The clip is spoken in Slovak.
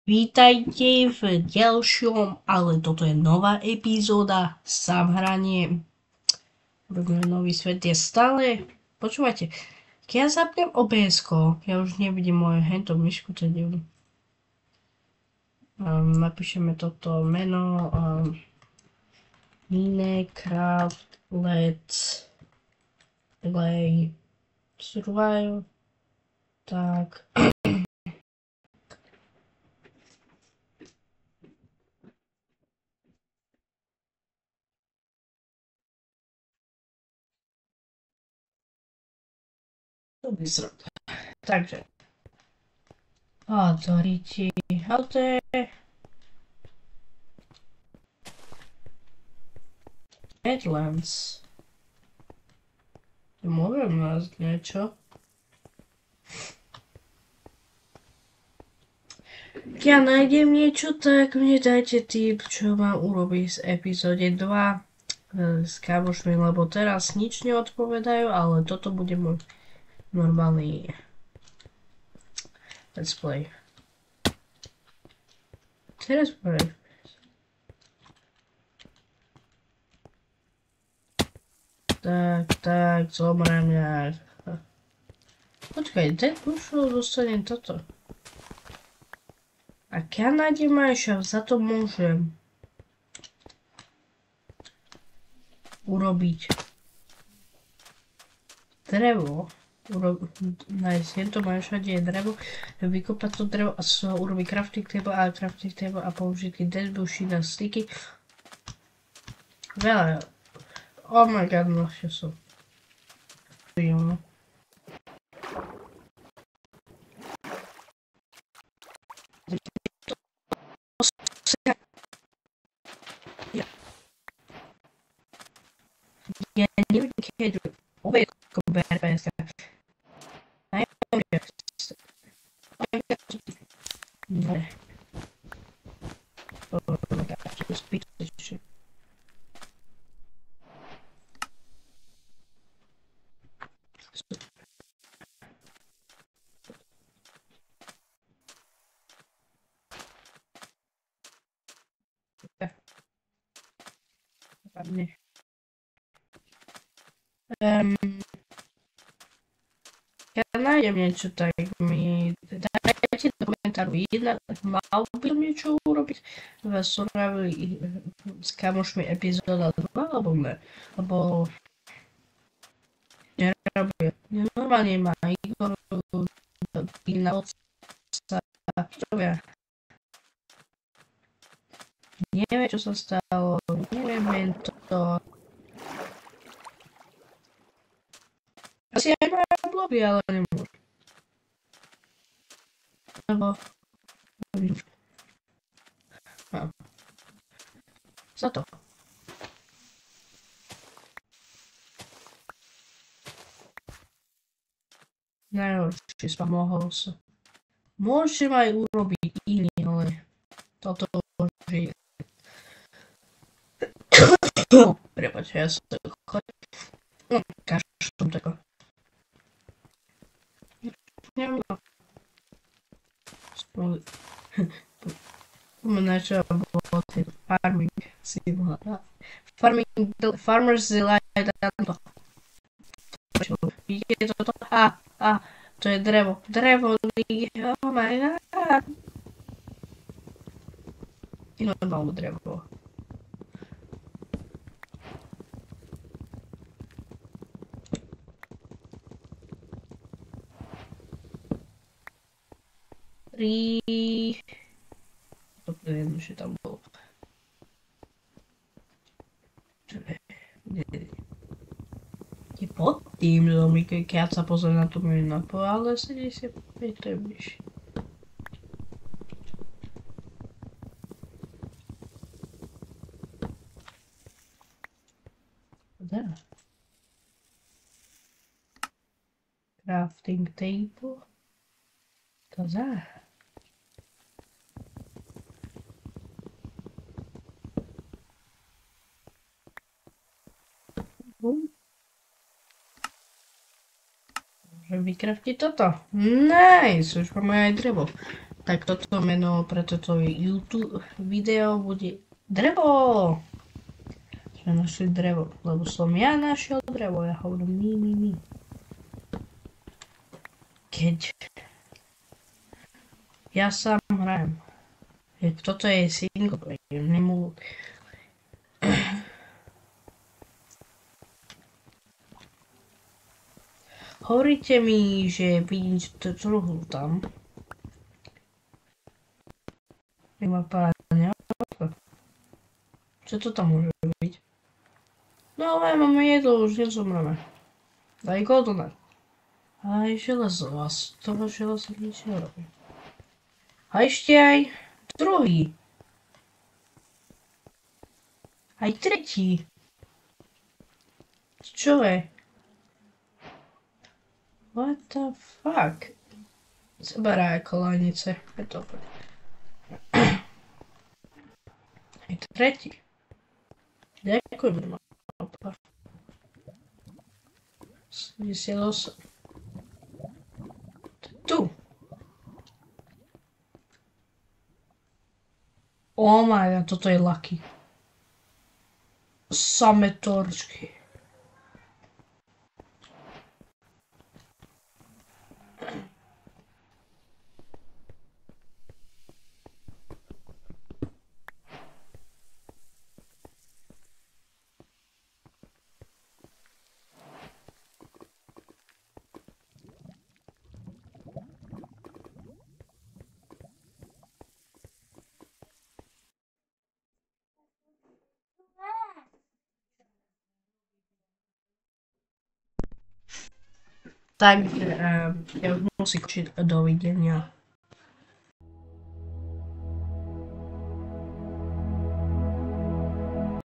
Vítajte v ďalšom, ale toto je nová epizóda, sám hranie. Robíme nový svet, je stále, počúvajte, keď ja zapnem OBS-ko, ja už nevidím moje hento myšku, to je divné. Napíšeme toto meno, Minecraft Let's Play Survival, tak. To vyzerá. Takže. Authority, Alter. Headlands. Môžem nájsť niečo? Keď ja nájdem niečo, tak mne dajte tip, čo mám urobiť z epizóde 2 s kamošmi, lebo teraz nič neodpovedajú, ale toto bude môj normálny let's play. Teraz play. Tak, zomrem nejak. Počkaj, ten už dostanem toto. Ak ja nájdem majša, za to môžem urobiť drevo. Nájsť tento majša, kde je drevo, vykopať to drevo a urobiť crafting table a použiť dead bushy na sticky. Veľa. Oh my god, našiel som. Ja neviem, keď obejsko bere PSK. No. Oh my gosh, this pizza shit. Ja nájdem niečo, tak mi dajte do komentáru jedna, mal by niečo urobiť v Survival s kamošmi epizóda 2 alebo ne, lebo nerobuje. Normálne má Igor na otca, neviem, čo sa stalo, neviem to. Asi aj majú blogy, ale nemôžu. Lebo... Za to. Najhorší spam mohol sa. Môžem aj urobiť iný, ale toto už je... Prepač, ja sa chodím. Kašlom tako. Neviem. Načo bolo ten farming simulator. Farmers Delight. Vidíte toto? To je drevo. Drevo, oh my god. I normálne drevo. Toto jednoduše tam bolo. Je pod tým domy, keď sa pozrie na tú moju mapu, ale 75 to je bližšie. Crafting table. To za. Môžem vykraftiť toto. Nice, už máme aj drevo. Tak toto meno pre toto YouTube video bude drevo. Sme našli drevo, lebo som ja našiel drevo, ja hovorím my. Keď ja sám hrajem. Toto je single player, Hovoríte mi, že vidíte truhlu tam. Nemá páňa. Čo to tam môže byť? No ale máme jedlo, už nezomreme. Daj goldoner. Aj železo, a z toho železa nič nerobí. A ešte aj druhý. Aj tretí. Čo je? What the fuck? Zaberá kolajnice. Je to úplne. Aj tretí. Ďakujem, mapa. 78. Tu. Oh my god, toto je lucky. Same torčky. Takže ja už musím končiť, dovidenia.